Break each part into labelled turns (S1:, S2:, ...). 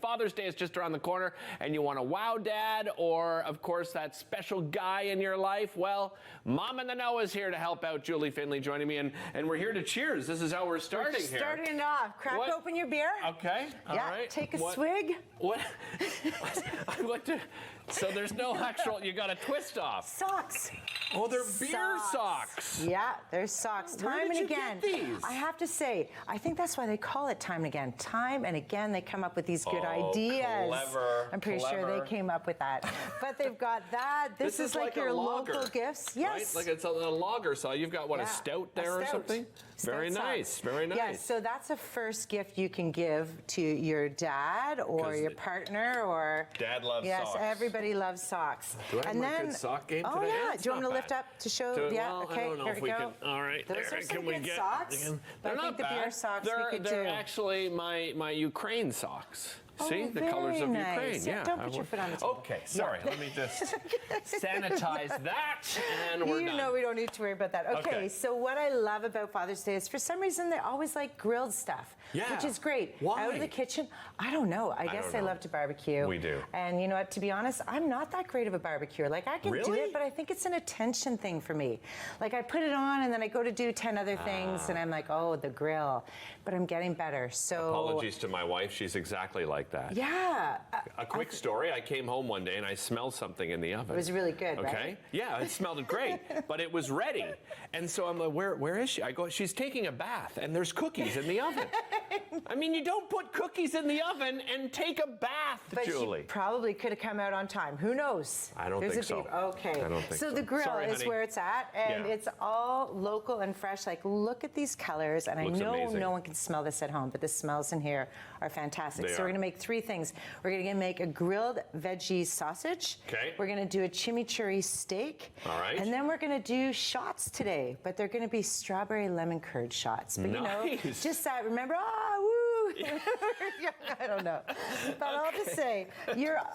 S1: Father's Day is just around the corner and you want to wow dad or, of course, that special guy in your life, well, Mom in the Know is here to help out. Julie Finley joining me, and we're here to cheers. This is how we're starting here.
S2: Starting it off. Crack open your beer.
S1: Okay. All right.
S2: Take a swig.
S1: What? So there's no actual, you got to twist off.
S2: Socks.
S1: Oh, they're beer socks.
S2: Yeah, there's socks.
S1: Where did you get these?
S2: I have to say, I think that's why they call it Time and Again. Time and again, they come up with these good ideas.
S1: Clever.
S2: I'm pretty sure they came up with that. But they've got that. This is like your local gifts. Yes.
S1: Right? Like it's a lager. So you've got, what, a stout there or something? Very nice. Very nice.
S2: Yeah, so that's a first gift you can give to your dad or your partner or...
S1: Dad loves socks.
S2: Yes, everybody loves socks.
S1: Do I have my good sock game today?
S2: Oh, yeah. Do you want me to lift up to show?
S1: Well,
S2: okay,
S1: I don't know if we can. All right,
S2: those
S1: there.
S2: are some
S1: Can we
S2: good
S1: get
S2: socks.
S1: They're not
S2: the
S1: bad.
S2: Beer socks we could
S1: they're
S2: do.
S1: actually my Ukraine socks. See, the colors of Ukraine.
S2: Yeah, don't put your foot on the table.
S1: Okay, sorry. Let me just sanitize that, and we're done.
S2: You know we don't need to worry about that. Okay, so what I love about Father's Day is for some reason they always like grilled stuff, which is great.
S1: Why?
S2: Out of the kitchen, I don't know. I guess they love to barbecue.
S1: We do.
S2: And you know what, to be honest, I'm not that great of a barbecuer. Like I can do it, but I think it's an attention thing for me. Like I put it on and then I go to do 10 other things and I'm like, oh, the grill. But I'm getting better. So
S1: apologies to my wife. She's exactly like that.
S2: Yeah.
S1: A quick story. I came home one day and I smelled something in the oven.
S2: It was really good,
S1: okay?
S2: Right?
S1: Yeah, it smelled great, but it was ready. And so I'm like, where is she? I go, she's taking a bath and there's cookies in the oven. I mean, you don't put cookies in the oven and take a bath,
S2: but
S1: Julie.
S2: She probably could have come out on time. Who knows?
S1: I don't think so.
S2: Okay.
S1: I don't think so.
S2: So the grill is where it's at, and it's all local and fresh. Like, look at these colors, and I know
S1: amazing.
S2: No one can smell this at home, but the smells in here are fantastic. So we're going to make three things. We're going to make a grilled veggie sausage.
S1: Okay.
S2: We're going to do a chimichurri steak.
S1: All right.
S2: And then we're going to do shots today, but they're going to be strawberry lemon curd shots. But you know, just that. Remember, woo! I don't know. But I'll just say,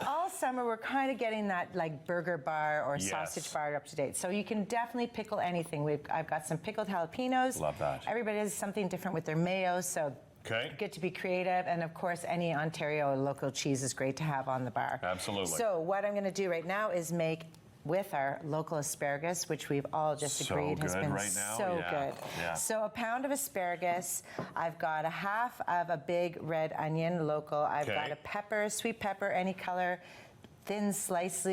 S2: all summer we're kind of getting that like burger bar or sausage bar up to date. So you can definitely pickle anything. I've got some pickled jalapenos.
S1: Love that.
S2: Everybody has something different with their mayo, so good to be creative. And of course, any Ontario local cheese is great to have on the bar.
S1: Absolutely.
S2: So what I'm going to do right now is make with our local asparagus, which we've all just agreed has been so good.
S1: Yeah.
S2: So a pound of asparagus. I've got a half of a big red onion, local. I've got a pepper, sweet pepper, any color, thinly sliced.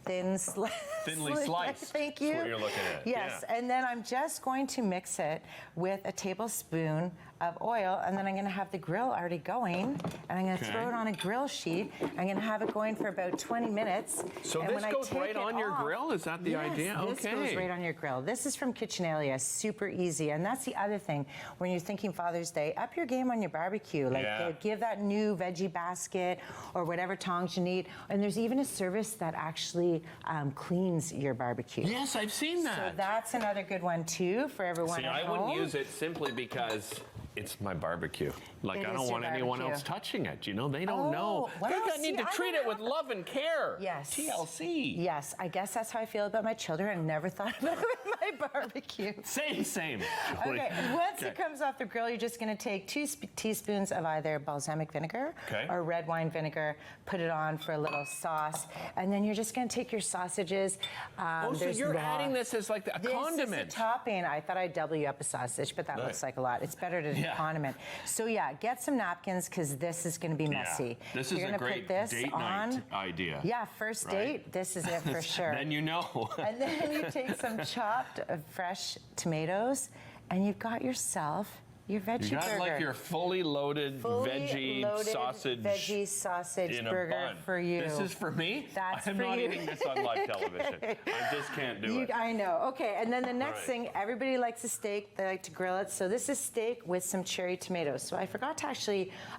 S1: Thinly sliced.
S2: Thank you.
S1: That's what you're looking at.
S2: Yes, and then I'm just going to mix it with a tablespoon of oil, and then I'm going to have the grill already going, and I'm going to throw it on a grill sheet. I'm going to have it going for about 20 minutes.
S1: So this goes right on your grill? Is that the idea?
S2: This goes right on your grill. This is from Kitchenalia, super easy. And that's the other thing, when you're thinking Father's Day, up your game on your barbecue. Like give that new veggie basket or whatever tongs you need. And there's even a service that actually cleans your barbecue.
S1: Yes, I've seen that.
S2: So that's another good one too for everyone at home.
S1: I wouldn't use it simply because it's my barbecue. Like, I don't want anyone else touching it. You know, they don't know. They need to treat it with love and care.
S2: Yes.
S1: TLC.
S2: Yes, I guess that's how I feel about my children. I never thought about it with my barbecue.
S1: Same.
S2: Okay, once it comes off the grill, you're just going to take 2 teaspoons of either balsamic vinegar or red wine vinegar, put it on for a little sauce, and then you're just going to take your sausages.
S1: So you're adding this as like a condiment.
S2: This is a topping. I thought I'd double you up a sausage, but that looks like a lot. It's better to condiment. So get some napkins because this is going to be messy.
S1: This is a great date night idea.
S2: Yeah, first date, this is it for sure.
S1: Then you know.
S2: And then you take some chopped fresh tomatoes and you've got yourself your veggie burger.
S1: You got like your fully loaded veggie sausage
S2: burger for you.
S1: This is for me?
S2: That's
S1: I'm
S2: for
S1: not
S2: you.
S1: eating this on live television. I just can't do it.
S2: I know. Okay, and then the next thing, everybody likes a steak. They like to grill it. So this is steak with some cherry tomatoes. So I forgot to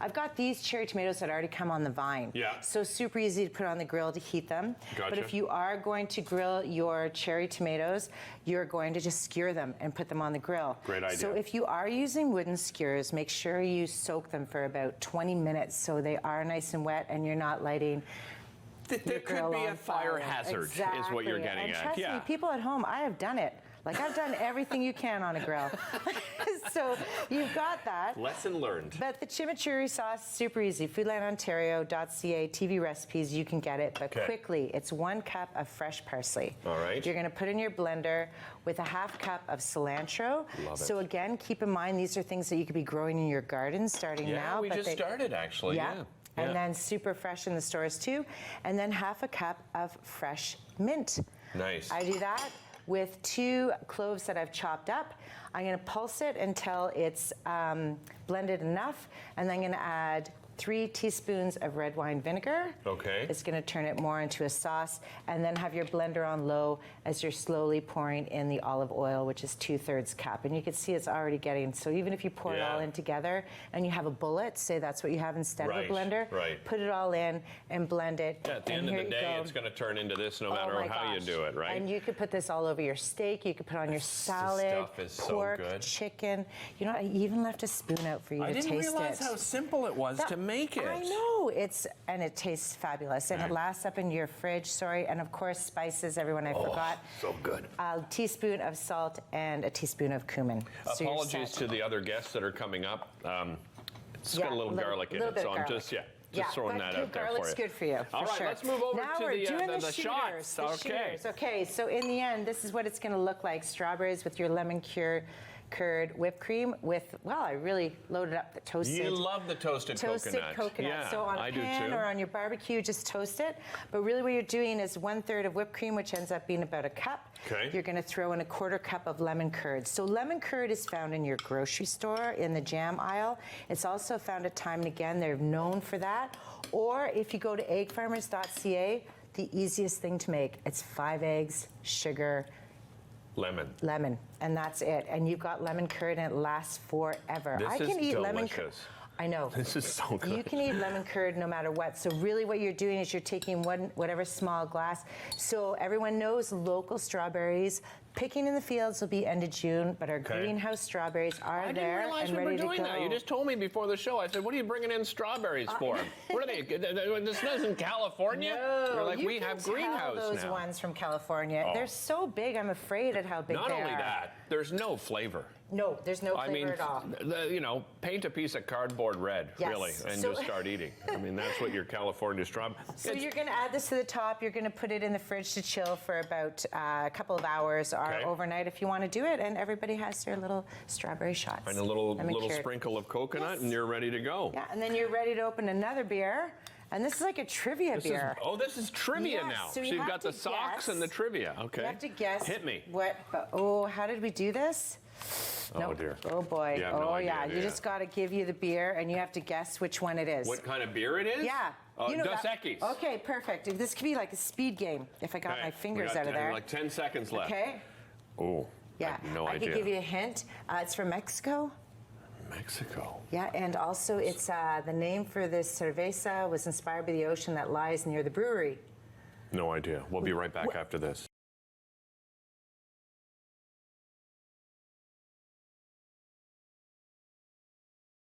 S2: I've got these cherry tomatoes that already come on the vine.
S1: Yeah.
S2: So super easy to put on the grill to heat them.
S1: Gotcha.
S2: But if you are going to grill your cherry tomatoes, you're going to just skewer them and put them on the grill.
S1: Great idea.
S2: So if you are using wooden skewers, make sure you soak them for about 20 minutes so they are nice and wet and you're not lighting
S1: there could be a fire hazard is what you're getting
S2: and
S1: at.
S2: Trust me, people at home, I have done it. Like I've done everything you can on a grill. So you've got that.
S1: Lesson learned.
S2: But the chimichurri sauce, super easy. Foodlandontario.ca, TV recipes, you can get it. But quickly, it's 1 cup of fresh parsley.
S1: All right.
S2: You're going to put in your blender with a 1/2 cup of cilantro.
S1: Love it.
S2: So again, keep in mind these are things that you could be growing in your garden starting now.
S1: Yeah, we just started actually. Yeah.
S2: And then super fresh in the stores too. And then 1/2 cup of fresh mint.
S1: Nice.
S2: I do that with 2 cloves that I've chopped up. I'm going to pulse it until it's blended enough, and then I'm going to add 3 teaspoons of red wine vinegar.
S1: Okay.
S2: It's going to turn it more into a sauce, and then have your blender on low as you're slowly pouring in the olive oil, which is 2/3 cup. And you can see it's already getting, so even if you pour it all in together and you have a bullet, say that's what you have instead of a blender, put it all in and blend it.
S1: Yeah, at the end of the day, it's going to turn into this no matter how you do it, right?
S2: And you could put this all over your steak. You could put it on your salad,
S1: stuff is
S2: pork,
S1: so good.
S2: chicken. You know, I even left a spoon out for you to taste it.
S1: I didn't realize how simple it was to make it.
S2: I know. And it tastes fabulous. And it lasts up in your fridge, and of course, spices, everyone I forgot.
S1: So good.
S2: A teaspoon of salt and a teaspoon of cumin. So you're
S1: Apologies
S2: set.
S1: to the other guests that are coming up. It's got a little garlic in
S2: little
S1: it,
S2: bit
S1: so
S2: of
S1: I'm
S2: garlic.
S1: just throwing that out there for
S2: Garlic's
S1: you.
S2: good for you,
S1: All right,
S2: sure.
S1: let's move over
S2: now
S1: to
S2: we're doing
S1: the
S2: shooters,
S1: shots.
S2: the shooters. Okay, so in the end, this is what it's going to look like. Strawberries with your lemon curd whipped cream with, I really loaded up the toasted.
S1: You love the toasted coconut. Yeah,
S2: so on a pan or on your barbecue, just toast it. But really what you're doing is 1/3 of whipped cream, which ends up being about a cup.
S1: Okay.
S2: You're going to throw in a 1/4 cup of lemon curd. So lemon curd is found in your grocery store in the jam aisle. It's also found at time and again. They're known for that. Or if you go to eggfarmers.ca, the easiest thing to make, it's 5 eggs, sugar, lemon, and that's it. And you've got lemon curd, and it lasts forever.
S1: This
S2: I can
S1: is
S2: eat lemon curd.
S1: delicious.
S2: I know.
S1: This is so good.
S2: You can eat lemon curd no matter what. So really what you're doing is you're taking whatever small glass. So everyone knows local strawberries. Picking in the fields will be end of June, but our greenhouse strawberries are there and ready to go.
S1: I didn't realize we were doing that. You just told me before the show. I said, what are you bringing in strawberries for? What are they? This is in California?
S2: No,
S1: We're like, we have greenhouse now.
S2: those ones from California. They're so big, I'm afraid at how big they are.
S1: Not only that, there's no flavor.
S2: No, there's no flavor at all.
S1: Paint a piece of cardboard red, really, and just start eating. I mean, that's what your California strawberry.
S2: So you're going to add this to the top. You're going to put it in the fridge to chill for about a couple of hours or overnight if you want to do it. And everybody has their little strawberry shots.
S1: And a little sprinkle of coconut, and you're ready to go.
S2: Yeah, and then you're ready to open another beer. And this is like a trivia beer.
S1: This is trivia now. So you've got the socks and the trivia. Okay.
S2: You have to guess.
S1: Hit me.
S2: How did we do this?
S1: Oh, dear.
S2: Oh, boy.
S1: You have no idea,
S2: You just got to give you the beer, and you have to guess which one it is.
S1: What kind of beer it is?
S2: Yeah.
S1: Dos Equis.
S2: Okay, perfect. This could be like a speed game if I got my fingers out of there.
S1: Like 10 seconds left.
S2: Okay.
S1: Oh,
S2: yeah.
S1: I
S2: could give you a hint. It's from Mexico.
S1: Mexico.
S2: Yeah, and also it's the name for this cerveza was inspired by the ocean that lies near the brewery.
S1: No idea. We'll be right back after this.